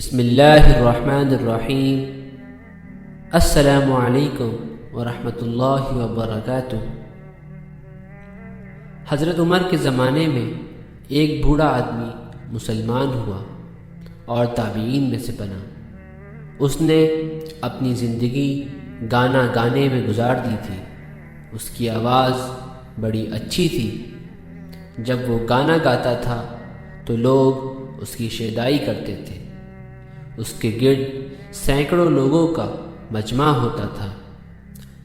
بسم اللہ الرحمن الرحیم۔ السلام علیکم ورحمۃ اللہ وبرکاتہ۔ حضرت عمر کے زمانے میں ایک بوڑھا آدمی مسلمان ہوا اور تابعین میں سے بنا۔ اس نے اپنی زندگی گانا گانے میں گزار دی تھی۔ اس کی آواز بڑی اچھی تھی۔ جب وہ گانا گاتا تھا تو لوگ اس کی شیدائی کرتے تھے۔ اس کے گرد سینکڑوں لوگوں کا مجمع ہوتا تھا۔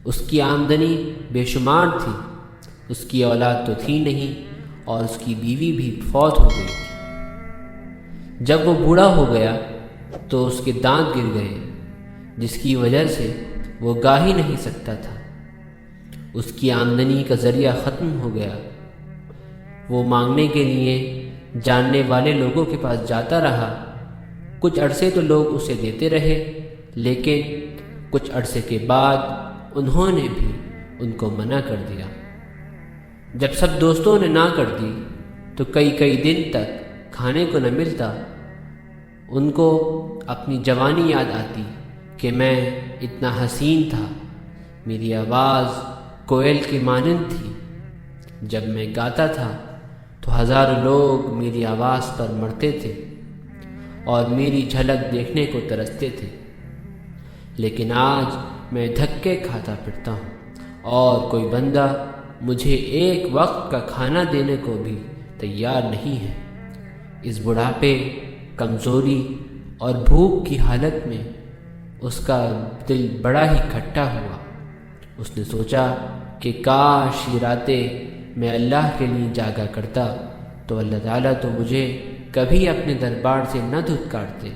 اس کی آمدنی بے شمار تھی۔ اس کی اولاد تو تھی نہیں اور اس کی بیوی بھی فوت ہو گئی تھی۔ جب وہ بوڑھا ہو گیا تو اس کے دانت گر گئے، جس کی وجہ سے وہ گا ہی نہیں سکتا تھا۔ اس کی آمدنی کا ذریعہ ختم ہو گیا۔ وہ مانگنے کے لیے جاننے والے لوگوں کے پاس جاتا رہا۔ کچھ عرصے تو لوگ اسے دیتے رہے، لیکن کچھ عرصے کے بعد انہوں نے بھی ان کو منع کر دیا۔ جب سب دوستوں نے نہ کر دی تو کئی دن تک کھانے کو نہ ملتا۔ ان کو اپنی جوانی یاد آتی کہ میں اتنا حسین تھا، میری آواز کوئل کی مانند تھی۔ جب میں گاتا تھا تو ہزاروں لوگ میری آواز پر مرتے تھے اور میری جھلک دیکھنے کو ترستے تھے، لیکن آج میں دھکے کھاتا پھرتا ہوں اور کوئی بندہ مجھے ایک وقت کا کھانا دینے کو بھی تیار نہیں ہے۔ اس بڑھاپے، کمزوری اور بھوک کی حالت میں اس کا دل بڑا ہی کھٹا ہوا۔ اس نے سوچا کہ کاش یہ راتیں میں اللہ کے لیے جاگا کرتا تو اللہ تعالیٰ تو مجھے کبھی اپنے دربار سے نہ دھتکارتے،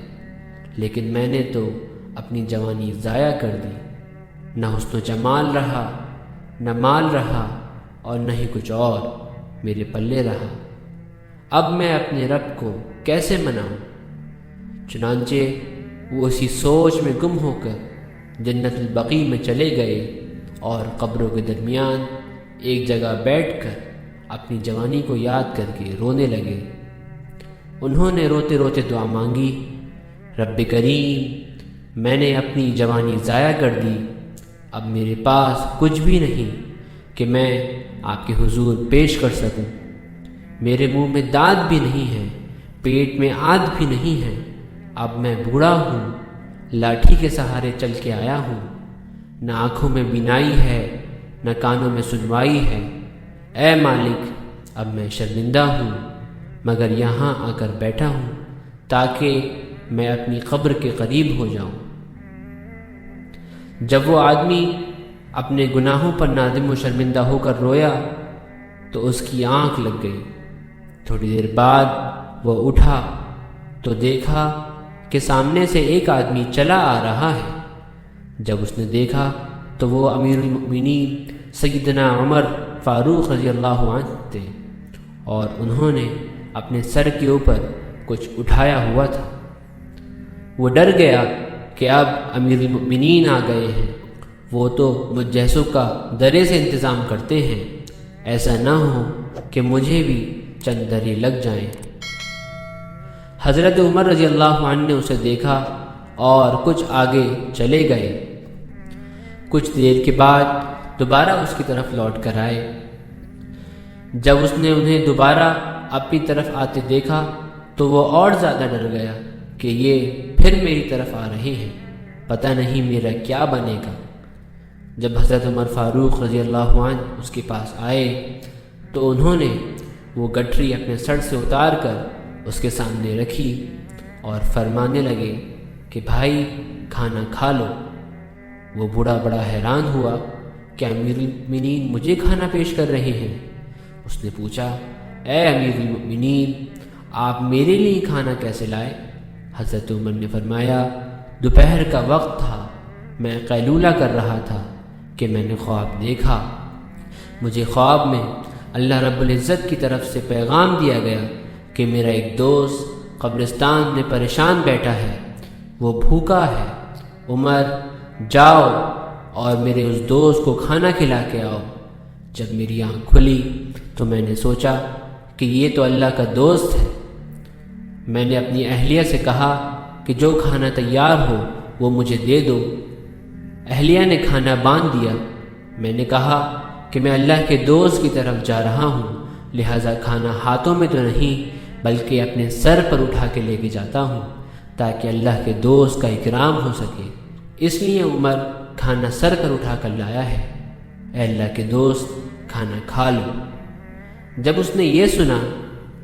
لیکن میں نے تو اپنی جوانی ضائع کر دی۔ نہ حسن و جمال رہا، نہ مال رہا اور نہ ہی کچھ اور میرے پلے رہا۔ اب میں اپنے رب کو کیسے مناؤں؟ چنانچہ وہ اسی سوچ میں گم ہو کر جنت البقیع میں چلے گئے اور قبروں کے درمیان ایک جگہ بیٹھ کر اپنی جوانی کو یاد کر کے رونے لگے۔ انہوں نے روتے روتے دعا مانگی، رب کریم، میں نے اپنی جوانی ضائع کر دی۔ اب میرے پاس کچھ بھی نہیں کہ میں آپ کے حضور پیش کر سکوں۔ میرے منہ میں دانت بھی نہیں ہے، پیٹ میں آنت بھی نہیں ہے۔ اب میں بوڑھا ہوں، لاٹھی کے سہارے چل کے آیا ہوں۔ نہ آنکھوں میں بینائی ہے، نہ کانوں میں سنوائی ہے۔ اے مالک، اب میں شرمندہ ہوں، مگر یہاں آ کر بیٹھا ہوں تاکہ میں اپنی قبر کے قریب ہو جاؤں۔ جب وہ آدمی اپنے گناہوں پر نادم و شرمندہ ہو کر رویا تو اس کی آنکھ لگ گئی۔ تھوڑی دیر بعد وہ اٹھا تو دیکھا کہ سامنے سے ایک آدمی چلا آ رہا ہے۔ جب اس نے دیکھا تو وہ امیر المؤمنین سیدنا عمر فاروق رضی اللہ عنہ تھے اور انہوں نے اپنے سر کے اوپر کچھ اٹھایا ہوا تھا۔ وہ ڈر گیا کہ اب امیر المؤمنین آ گئے ہیں، وہ تو مجھ جیسوں کا درے سے انتظام کرتے ہیں، ایسا نہ ہو کہ مجھے بھی چند درے لگ جائیں۔ حضرت عمر رضی اللہ عنہ نے اسے دیکھا اور کچھ آگے چلے گئے۔ کچھ دیر کے بعد دوبارہ اس کی طرف لوٹ کر آئے۔ جب اس نے انہیں دوبارہ اپنی طرف آتے دیکھا تو وہ اور زیادہ ڈر گیا کہ یہ پھر میری طرف آ رہے ہیں، پتہ نہیں میرا کیا بنے گا۔ جب حضرت عمر فاروق رضی اللہ عنہ اس کے پاس آئے تو انہوں نے وہ گٹھری اپنے سر سے اتار کر اس کے سامنے رکھی اور فرمانے لگے کہ بھائی کھانا کھا لو۔ وہ بوڑھا بڑا حیران ہوا کہ امیر المؤمنین مجھے کھانا پیش کر رہے ہیں۔ اس نے پوچھا، اے امیر المؤمنین، آپ میرے لیے کھانا کیسے لائے؟ حضرت عمر نے فرمایا، دوپہر کا وقت تھا، میں قیلولہ کر رہا تھا کہ میں نے خواب دیکھا۔ مجھے خواب میں اللہ رب العزت کی طرف سے پیغام دیا گیا کہ میرا ایک دوست قبرستان میں پریشان بیٹھا ہے، وہ بھوکا ہے۔ عمر، جاؤ اور میرے اس دوست کو کھانا کھلا کے آؤ۔ جب میری آنکھ کھلی تو میں نے سوچا کہ یہ تو اللہ کا دوست ہے۔ میں نے اپنی اہلیہ سے کہا کہ جو کھانا تیار ہو وہ مجھے دے دو۔ اہلیہ نے کھانا باندھ دیا۔ میں نے کہا کہ میں اللہ کے دوست کی طرف جا رہا ہوں، لہٰذا کھانا ہاتھوں میں تو نہیں بلکہ اپنے سر پر اٹھا کے لے کے جاتا ہوں تاکہ اللہ کے دوست کا اکرام ہو سکے، اس لیے عمر کھانا سر پر اٹھا کر لایا ہے۔ اے اللہ کے دوست، کھانا کھا لو۔ جب اس نے یہ سنا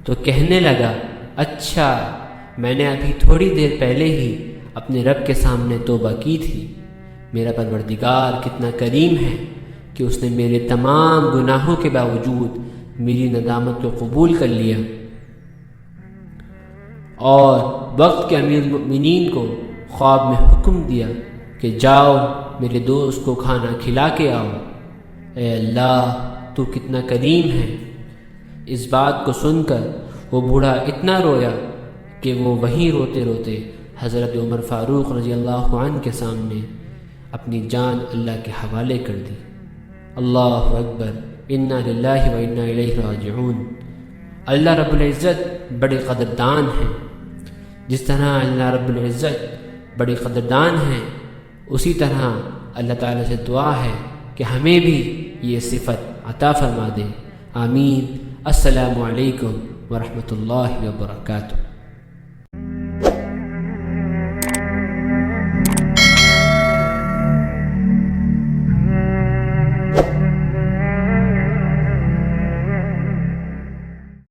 تو کہنے لگا، اچھا، میں نے ابھی تھوڑی دیر پہلے ہی اپنے رب کے سامنے توبہ کی تھی۔ میرا پروردگار کتنا کریم ہے کہ اس نے میرے تمام گناہوں کے باوجود میری ندامت کو قبول کر لیا اور وقت کے امیر المؤمنین کو خواب میں حکم دیا کہ جاؤ میرے دوست کو کھانا کھلا کے آؤ۔ اے اللہ، تو کتنا کریم ہے۔ اس بات کو سن کر وہ بوڑھا اتنا رویا کہ وہ وہیں روتے روتے حضرت عمر فاروق رضی اللہ عنہ کے سامنے اپنی جان اللہ کے حوالے کر دی۔ اللہ اکبر، انا للہ و انا الیہ راجعون۔ اللہ رب العزت بڑے قدردان ہیں۔ جس طرح اللہ رب العزت بڑے قدردان ہیں، اسی طرح اللہ تعالیٰ سے دعا ہے کہ ہمیں بھی یہ صفت عطا فرما دے۔ آمین۔ السلام علیکم ورحمۃ اللہ وبرکاتہ۔